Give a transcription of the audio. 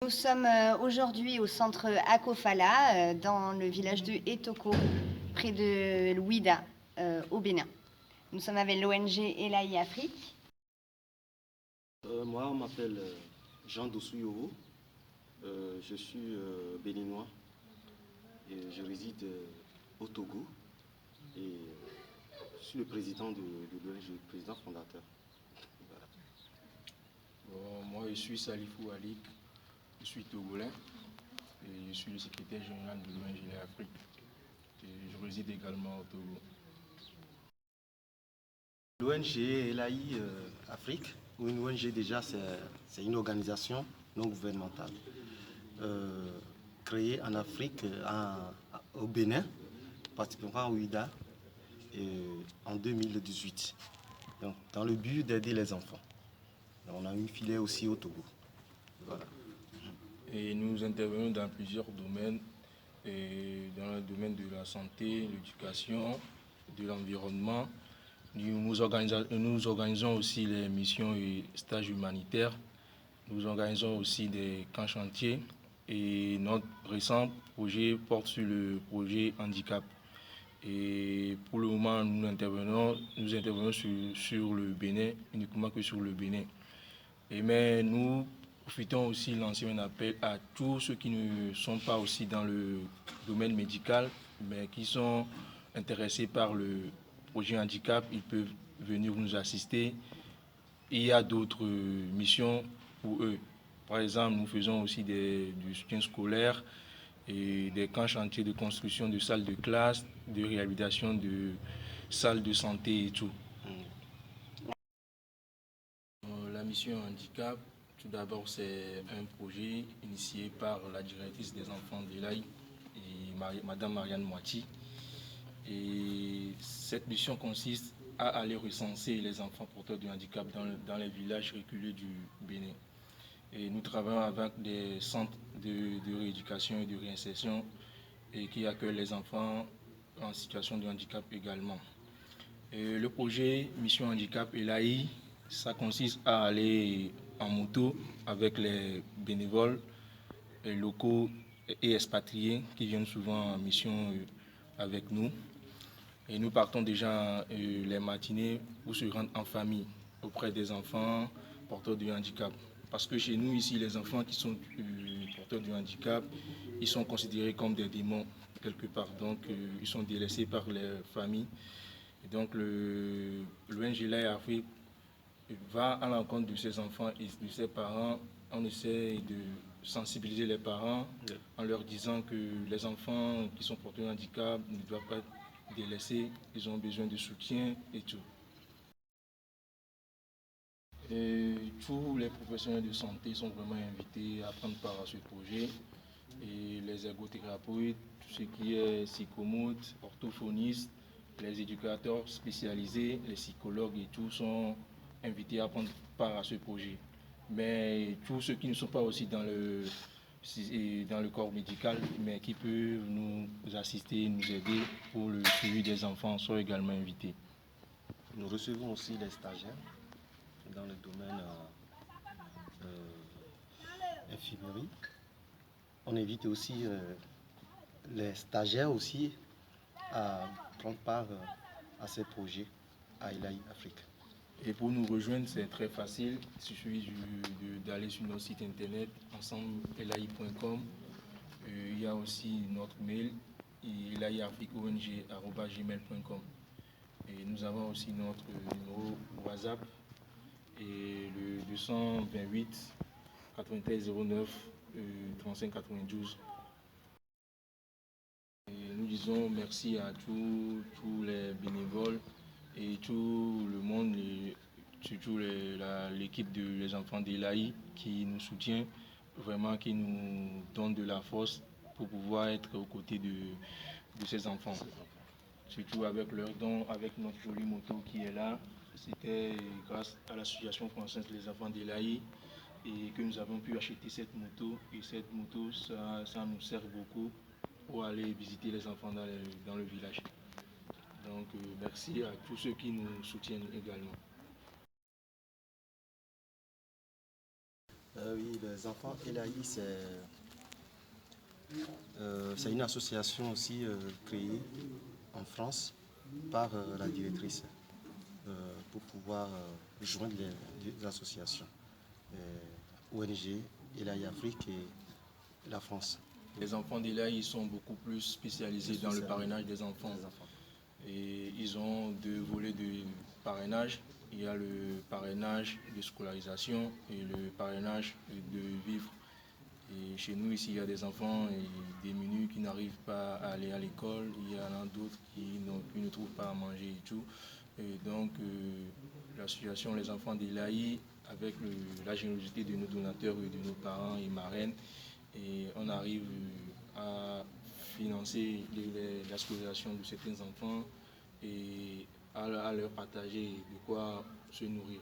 Nous sommes aujourd'hui au centre Akofala, dans le village de Etoko, près de Louida, au Bénin. Nous sommes avec l'ONG Elahi Afrique. Moi, on m'appelle Jean Dossou-Yovo. Je suis béninois et je réside au Togo. Et je suis le président de l'ONG, le président fondateur. Voilà. Moi, je suis Salifou Alik, je suis togolais et je suis le secrétaire général de l'ONG Elahi Afrique. Et je réside également au Togo. L'ONG Elahi Afrique, ou une ONG déjà, c'est une organisation non gouvernementale créée en Afrique, au Bénin, particulièrement à Ouida, en 2018, donc, dans le but d'aider les enfants. On a une filière aussi au Togo. Voilà. Et nous intervenons dans plusieurs domaines, et dans le domaine de la santé, l'éducation, de l'environnement. Nous organisons aussi les missions et stages humanitaires. Nous organisons aussi des camps chantiers. Et notre récent projet porte sur le projet handicap. Et pour le moment, nous intervenons sur le Bénin, uniquement que sur le Bénin. Mais nous profitons aussi de lancer un appel à tous ceux qui ne sont pas aussi dans le domaine médical, mais qui sont intéressés par le projet handicap. Ils peuvent venir nous assister. Il y a d'autres missions pour eux. Par exemple, nous faisons aussi du soutien scolaire et des camps chantiers de construction de salles de classe, de réhabilitation de salles de santé et tout. La mission handicap, tout d'abord, c'est un projet initié par la directrice des enfants de l'Elahi et Madame Marianne Moiti. Et cette mission consiste à aller recenser les enfants porteurs de handicap dans les villages reculés du Bénin. Et nous travaillons avec des centres de rééducation et de réinsertion et qui accueillent les enfants en situation de handicap également. Et le projet Mission Handicap Elahi, ça consiste à aller en moto avec les bénévoles locaux et expatriés qui viennent souvent en mission avec nous. Et nous partons déjà les matinées pour se rendre en famille auprès des enfants porteurs de handicap. Parce que chez nous, ici, les enfants qui sont porteurs de handicap, ils sont considérés comme des démons quelque part. Donc, ils sont délaissés par les familles. Et donc, l'ONG Elahi Afrique va à l'encontre de ces enfants et de ses parents. On essaie de sensibiliser les parents en leur disant que les enfants qui sont porteurs de handicap ne doivent pas être délaissés, ils ont besoin de soutien et tout. Et tous les professionnels de santé sont vraiment invités à prendre part à ce projet. Et les ergothérapeutes, tout ce qui est psychomote, orthophonistes, les éducateurs spécialisés, les psychologues et tout sont invités à prendre part à ce projet. Mais tous ceux qui ne sont pas aussi dans le corps médical, mais qui peuvent nous assister, nous aider pour le suivi des enfants, sont également invités. Nous recevons aussi les stagiaires dans le domaine infirmerie. On invite aussi les stagiaires aussi à prendre part à ces projets à Elahi Afrique. Et pour nous rejoindre, c'est très facile. Il suffit d'aller sur notre site internet ensemble-elahi.com. Il y a aussi notre mail elahiafrique.ong@gmail.com. Et nous avons aussi notre numéro WhatsApp et le 228 93 09 35 92. Et nous disons merci à tous les bénévoles et tout le monde, surtout l'équipe des enfants d'Elahi qui nous soutient, vraiment qui nous donne de la force pour pouvoir être aux côtés de ces enfants. Surtout avec leurs dons, avec notre jolie moto qui est là. C'était grâce à l'association française Les Enfants d'Elahi et que nous avons pu acheter cette moto. Et cette moto, ça nous sert beaucoup pour aller visiter les enfants dans le village. Donc merci à tous ceux qui nous soutiennent également. Oui, les enfants Elahi, c'est une association aussi créée en France par la directrice pour pouvoir joindre les associations ONG, Elahi Afrique et la France. Les enfants d'Elahi, ils sont beaucoup plus spécialisés dans le parrainage des enfants. Et ils ont deux volets de parrainage. Il y a le parrainage de scolarisation et le parrainage de vivre. Et chez nous, ici, il y a des enfants démunis qui n'arrivent pas à aller à l'école. Il y en a d'autres qui ne trouvent pas à manger et tout. Et donc, l'association Les Enfants d'Elahi, avec la générosité de nos donateurs et de nos parents et marraines, et on arrive à financer la scolarisation de certains enfants et à leur partager de quoi se nourrir.